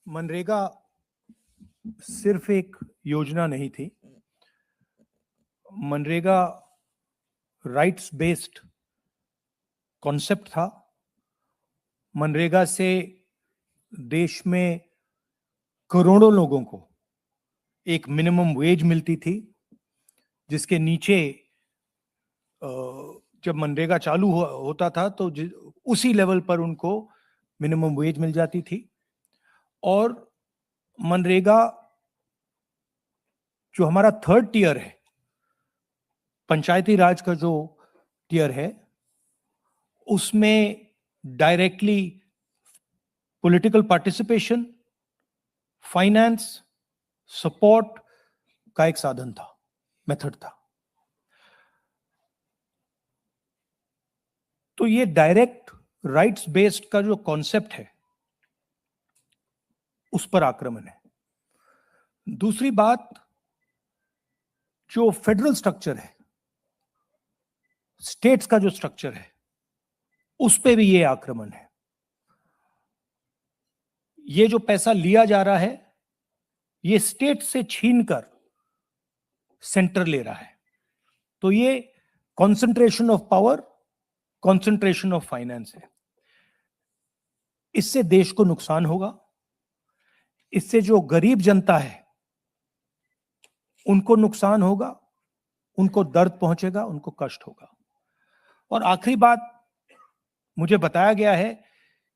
मनरेगा सिर्फ एक योजना नहीं थी। मनरेगा राइट्स बेस्ड कॉन्सेप्ट था। मनरेगा से देश में करोड़ों लोगों को एक मिनिमम वेज मिलती थी, जिसके नीचे जब मनरेगा चालू होता था तो उसी लेवल पर उनको मिनिमम वेज मिल जाती थी। और मनरेगा जो हमारा थर्ड टियर है, पंचायती राज का जो टियर है, उसमें directly political participation, finance, support का एक साधन था, मेथड था। तो ये डायरेक्ट राइट्स बेस्ड का जो कॉन्सेप्ट है, उस पर आक्रमण है। दूसरी बात, जो फेडरल स्ट्रक्चर है, स्टेट्स का जो स्ट्रक्चर है, उस पे भी ये आक्रमण है। ये जो पैसा लिया जा रहा है, ये स्टेट से छीनकर सेंटर ले रहा है। तो ये concentration of power, concentration of finance है। इससे देश को नुकसान होगा। इससे जो गरीब जनता है उनको नुकसान होगा, उनको दर्द पहुंचेगा, उनको कष्ट होगा। और आखिरी बात, मुझे बताया गया है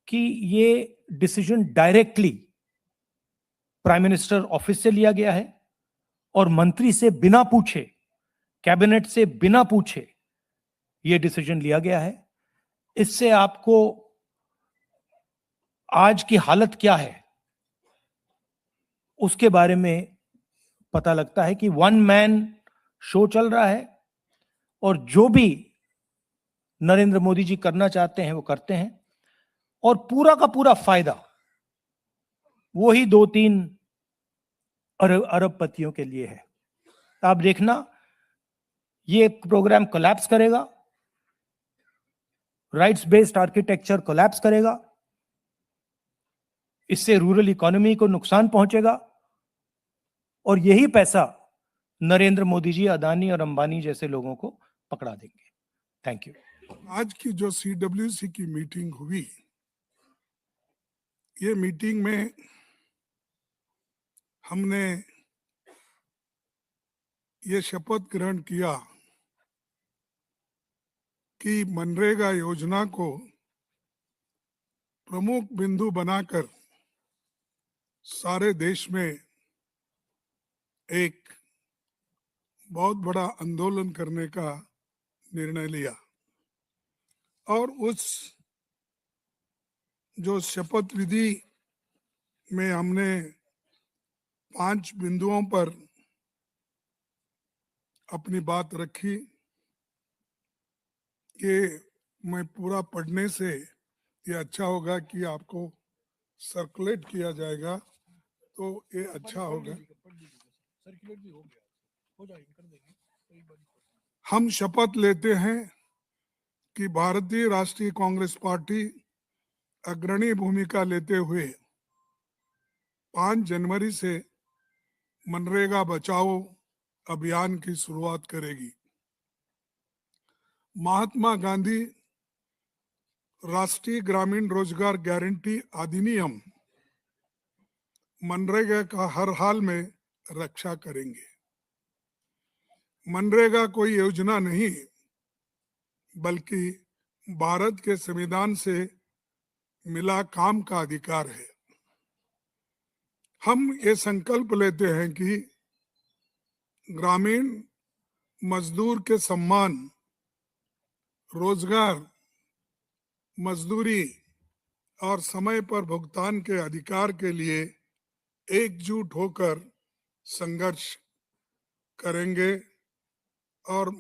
कि ये decision directly prime minister office से लिया गया है और मंत्री से बिना पूछे, कैबिनेट से बिना पूछे ये डिसीजन लिया गया है। इससे आपको आज की हालत क्या है उसके बारे में पता लगता है कि वन मैन शो चल रहा है और जो भी नरेंद्र मोदी जी करना चाहते हैं वो करते हैं, और पूरा का पूरा फायदा वही 2-3 अरबपतियों के लिए है। आप देखना, ये प्रोग्राम कोलैप्स करेगा, राइट्स बेस्ड आर्किटेक्चर कोलैप्स करेगा, इससे रूरल इकोनॉमी को नुकसान पहुंचेगा और यही पैसा नरेंद्र मोदी जी अदानी और अंबानी जैसे लोगों को पकड़ा देंगे। Thank you. आज की जो CWC की मीटिंग हुई, ये मीटिंग में हमने ये शपथ ग्रहण किया कि मनरेगा योजना को प्रमुख बिंदु बनाकर सारे देश में एक बहुत बड़ा आंदोलन करने का निर्णय लिया। और उस जो शपथ विधि में हमने 5 बिंदुओं पर अपनी बात रखी। ये मैं पूरा पढ़ने से ये अच्छा होगा कि आपको सर्कुलेट किया जाएगा, तो ये अच्छा होगा। हम शपथ लेते हैं कि भारतीय राष्ट्रीय कांग्रेस पार्टी अग्रणी भूमिका लेते हुए 5 जनवरी से मनरेगा बचाओ अभियान की शुरुआत करेगी। महात्मा गांधी राष्ट्रीय ग्रामीण रोजगार गारंटी अधिनियम मनरेगा का हर हाल में रक्षा करेंगे। मनरेगा कोई योजना नहीं, बल्कि भारत के संविधान से मिला काम का अधिकार है। हम ये संकल्प लेते हैं कि ग्रामीण मजदूर के सम्मान, रोजगार, मजदूरी और समय पर भुगतान के अधिकार के लिए एकजुट होकर संघर्ष करेंगे और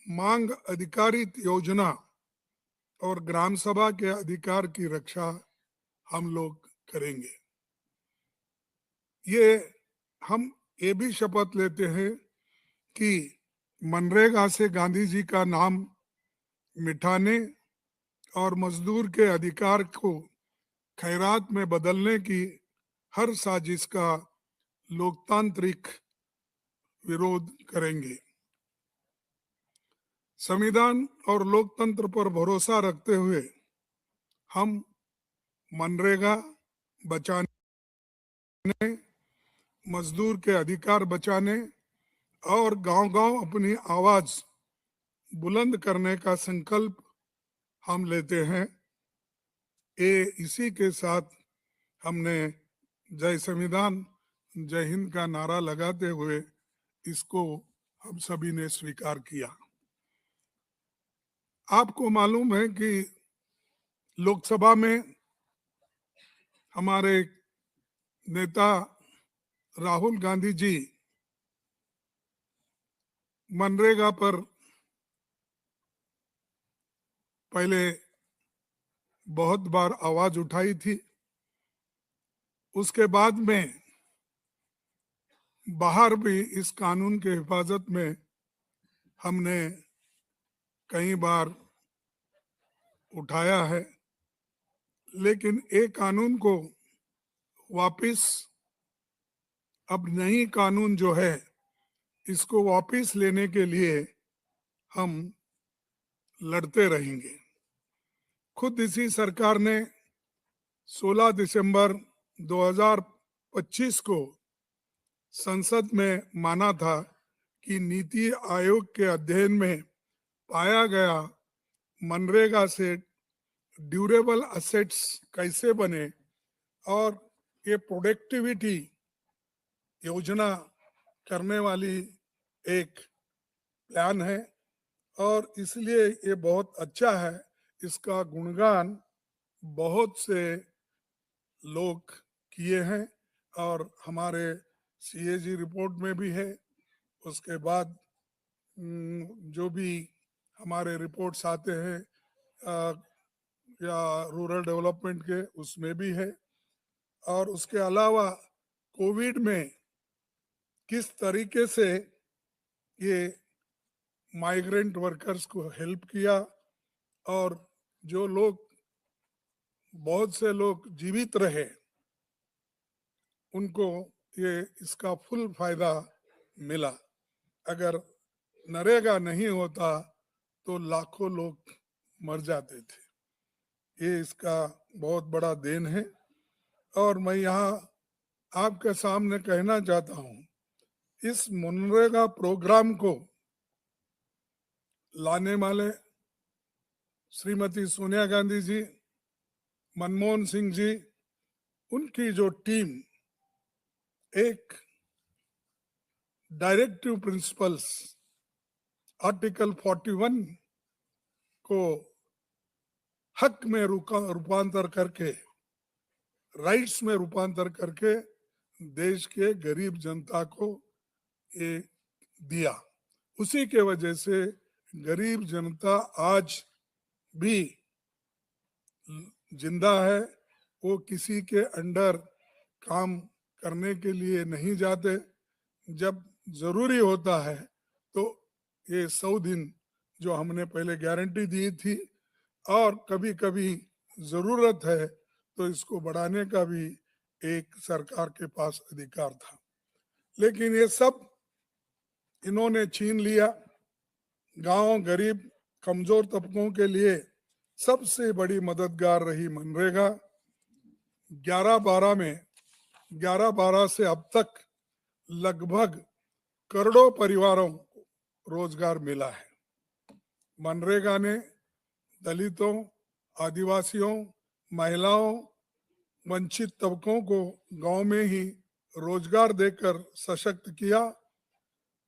मांग आधारित योजना और ग्राम सभा के अधिकार की रक्षा हम लोग करेंगे। हम ये भी शपथ लेते हैं कि मनरेगा से गांधी जी का नाम मिटाने और मजदूर के अधिकार को खैरात में बदलने की हर साजिश का लोकतांत्रिक विरोध करेंगे। संविधान और लोकतंत्र पर भरोसा रखते हुए हम मनरेगा बचाने, मजदूर के अधिकार बचाने और गांव-गांव अपनी आवाज बुलंद करने का संकल्प हम लेते हैं। इसी के साथ हमने जय संविधान जय हिंद का नारा लगाते हुए इसको हम सभी ने स्वीकार किया। आपको मालूम है कि लोकसभा में हमारे नेता राहुल गांधी जी मनरेगा पर पहले बहुत बार आवाज उठाई थी। उसके बाद में बाहर भी इस कानून के हिफाजत में हमने कई बार उठाया है, लेकिन एक कानून को वापस, अब नई कानून जो है इसको वापस लेने के लिए हम लड़ते रहेंगे। खुद इसी सरकार ने 16 दिसंबर 2025 को संसद में माना था कि नीति आयोग के अध्ययन में पाया गया मनरेगा से ड्यूरेबल असेट्स कैसे बने और ये प्रोडक्टिविटी योजना करने वाली एक प्लान है और इसलिए ये बहुत अच्छा है। इसका गुणगान बहुत से लोग किए हैं और हमारे सीएजी रिपोर्ट में भी है। उसके बाद जो भी हमारे रिपोर्ट्स आते हैं या रूरल डेवलपमेंट के, उसमें भी है। और उसके अलावा कोविड में किस तरीके से ये माइग्रेंट वर्कर्स को हेल्प किया और जो लोग, बहुत से लोग जीवित रहे, उनको ये इसका फुल फायदा मिला। अगर नरेगा नहीं होता तो लाखों लोग मर जाते थे। ये इसका बहुत बड़ा देन है। और मैं यहाँ आपके सामने कहना चाहता हूँ, इस मनरेगा प्रोग्राम को लाने वाले श्रीमती सोनिया गांधी जी, मनमोहन सिंह जी, उनकी जो टीम एक डायरेक्टिव प्रिंसिपल्स आर्टिकल 41 को हक में रूपांतर करके, राइट्स में रूपांतर करके देश के गरीब जनता को ये दिया। उसी के वजह से गरीब जनता आज भी जिंदा है। वो किसी के अंडर काम करने के लिए नहीं जाते। जब जरूरी होता है तो ये 100 दिन जो हमने पहले गारंटी दी थी, और कभी कभी जरूरत है तो इसको बढ़ाने का भी एक सरकार के पास अधिकार था, लेकिन ये सब इन्होंने छीन लिया। गांव, गरीब, कमजोर तबकों के लिए सबसे बड़ी मददगार रही मनरेगा। 11-12 से अब तक लगभग करोड़ों परिवारों को रोजगार मिला है। मनरेगा ने दलितों, आदिवासियों, महिलाओं, वंचित तबकों को गांव में ही रोजगार देकर सशक्त किया,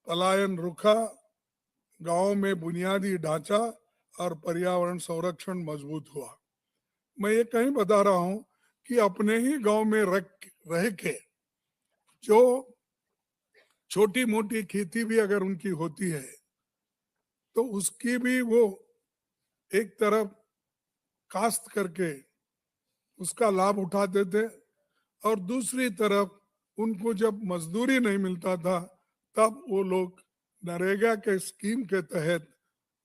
पलायन रुका, गांव में बुनियादी ढांचा और पर्यावरण संरक्षण मजबूत हुआ। मैं ये कहीं बता रहा हूं कि अपने ही गांव में रह के जो छोटी मोटी खेती भी अगर उनकी होती है तो उसकी भी वो एक तरफ काश्त करके उसका लाभ उठाते थे, और दूसरी तरफ उनको जब मजदूरी नहीं मिलता था तब वो लोग नरेगा के स्कीम के तहत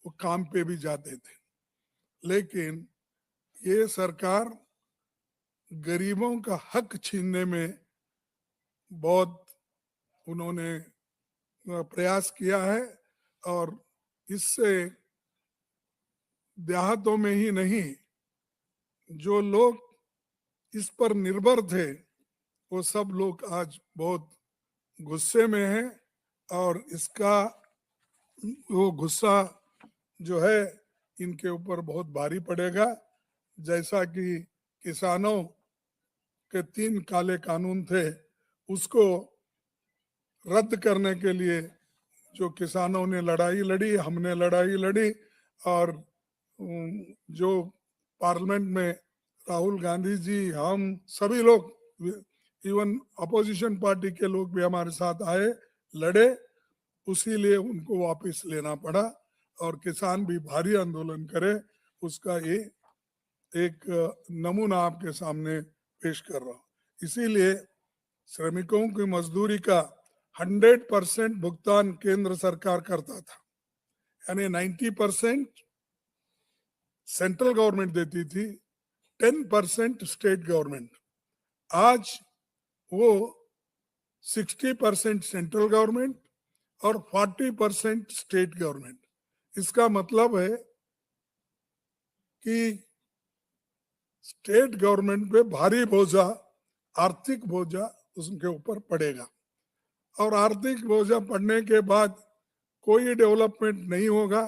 वो काम पे भी जाते थे। लेकिन ये सरकार गरीबों का हक छीनने में बहुत उन्होंने प्रयास किया है और इससे देहातों में ही नहीं, जो लोग इस पर निर्भर थे वो सब लोग आज बहुत गुस्से में हैं और इसका वो गुस्सा जो है इनके ऊपर बहुत भारी पड़ेगा। जैसा कि किसानों के 3 काले कानून थे उसको रद्द करने के लिए जो किसानों ने लड़ाई लड़ी, हमने लड़ाई लड़ी और जो पार्लियामेंट में राहुल गांधी जी, हम सभी लोग, इवन अपोजिशन पार्टी के लोग भी हमारे साथ आए, लड़े, उसी लिए उनको वापस लेना पड़ा और किसान भी भारी आंदोलन करे। उसका ये एक नमूना आपके सामने पेश कर रहा हूँ। इसीलिए श्रमिकों की मजदूरी का 100% भुगतान केंद्र सरकार करता था, यानी 90% सेंट्रल गवर्नमेंट देती थी, 10% स्टेट गवर्नमेंट। आज वो 60% सेंट्रल गवर्नमेंट और 40% स्टेट गवर्नमेंट। इसका मतलब है कि स्टेट गवर्नमेंट पे भारी बोझा, आर्थिक बोझा उसके ऊपर पड़ेगा और आर्थिक बोझा पड़ने के बाद कोई डेवलपमेंट नहीं होगा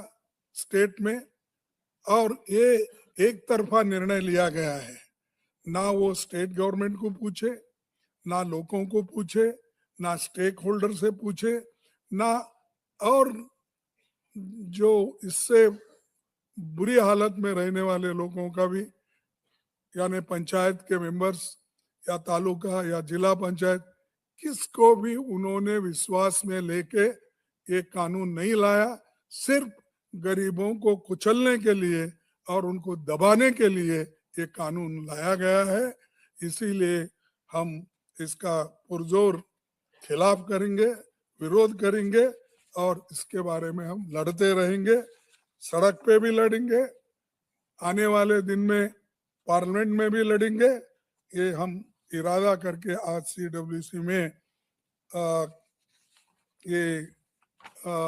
स्टेट में। और ये एक तरफा निर्णय लिया गया है, ना वो स्टेट गवर्नमेंट को पूछे, ना लोगों को पूछे, ना स्टेक होल्डर से पूछे, ना और जो इससे बुरी हालत में रहने वाले लोगों का भी, यानी पंचायत के मेंबर्स या तालुका या जिला पंचायत, किसको भी उन्होंने विश्वास में लेके ये कानून नहीं लाया। सिर्फ गरीबों को कुचलने के लिए और उनको दबाने के लिए ये कानून लाया गया है। इसीलिए हम इसका पुरजोर खिलाफ करेंगे, विरोध करेंगे और इसके बारे में हम लड़ते रहेंगे, सड़क पे भी लड़ेंगे, आने वाले दिन में पार्लियामेंट में भी लड़ेंगे। ये हम इरादा करके आज CWC में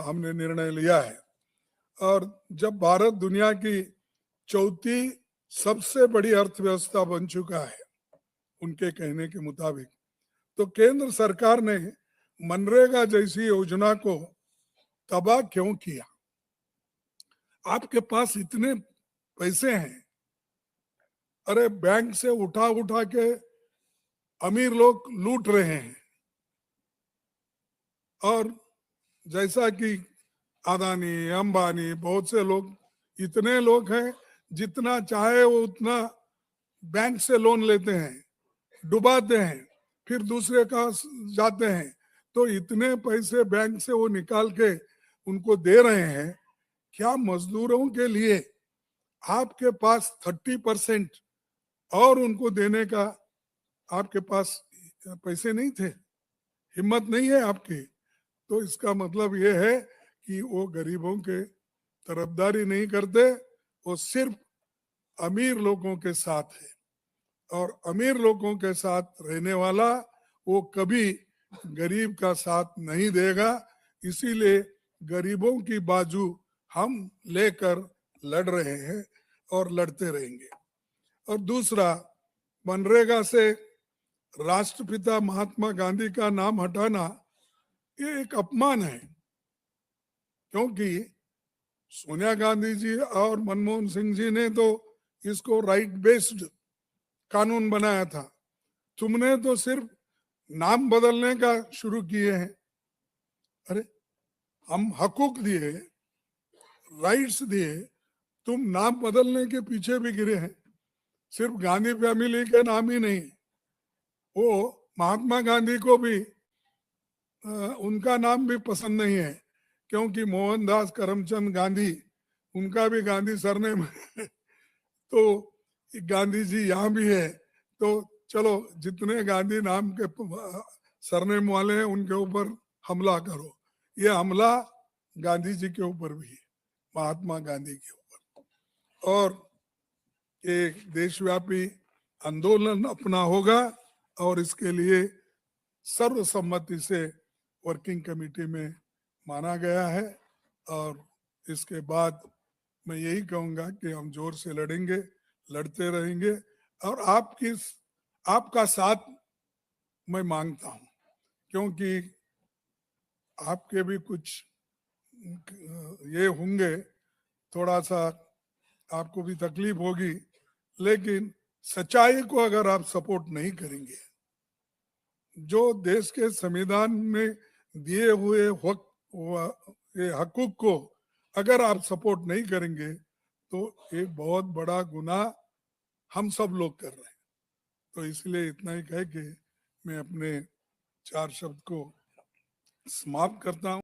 हमने निर्णय लिया है। और जब भारत दुनिया की चौथी सबसे बड़ी अर्थव्यवस्था बन चुका है उनके कहने के मुताबिक, तो केंद्र सरकार ने मनरेगा जैसी योजना को तबाह क्यों किया? आपके पास इतने पैसे हैं, अरे बैंक से उठा उठा के अमीर लोग लूट रहे हैं और जैसा कि अदानी, अंबानी, बहुत से लोग, इतने लोग हैं, जितना चाहे वो उतना बैंक से लोन लेते हैं, डुबाते हैं, फिर दूसरे का जाते हैं, तो इतने पैसे बैंक से वो निकाल के उनको दे रहे हैं। क्या मजदूरों के लिए आपके पास 30% और उनको देने का आपके पास पैसे नहीं थे? हिम्मत नहीं है आपकी? तो इसका मतलब ये है कि वो गरीबों के तरफदारी नहीं करते, वो सिर्फ अमीर लोगों के साथ है और अमीर लोगों के साथ रहने वाला वो कभी गरीब का साथ नहीं देगा। इसीलिए गरीबों की बाजू हम लेकर लड़ रहे हैं और लड़ते रहेंगे। और दूसरा, मनरेगा से राष्ट्रपिता महात्मा गांधी का नाम हटाना ये एक अपमान है, क्योंकि सोनिया गांधी जी और मनमोहन सिंह जी ने तो इसको राइट बेस्ड कानून बनाया था। तुमने तो सिर्फ नाम बदलने का शुरू किए हैं। अरे हम हकूक दिए, राइट्स दिए, तुम नाम बदलने के पीछे भी गिरे हैं। सिर्फ गांधी फैमिली के नाम ही नहीं, वो महात्मा गांधी को भी उनका नाम भी पसंद नहीं है, क्योंकि मोहनदास करमचंद गांधी, उनका भी गांधी सरनेम है। तो गांधी जी यहाँ भी है, तो चलो जितने गांधी नाम के सरनेम वाले हैं उनके ऊपर हमला करो। ये हमला गांधी जी के ऊपर भी है, महात्मा गांधी के ऊपर। और एक देशव्यापी आंदोलन अपना होगा और इसके लिए सर्वसम्मति से वर्किंग कमेटी में माना गया है। और इसके बाद मैं यही कहूंगा कि हम जोर से लड़ेंगे, लड़ते रहेंगे, और आपका साथ मैं मांगता हूं, क्योंकि आपके भी कुछ ये होंगे, थोड़ा सा आपको भी तकलीफ होगी, लेकिन सच्चाई को अगर आप सपोर्ट नहीं करेंगे, जो देश के संविधान में दिए हुए हकूक को अगर आप सपोर्ट नहीं करेंगे, तो एक बहुत बड़ा गुनाह हम सब लोग कर रहे हैं। तो इसलिए इतना ही कह के मैं अपने 4 शब्द को समाप्त करता हूं।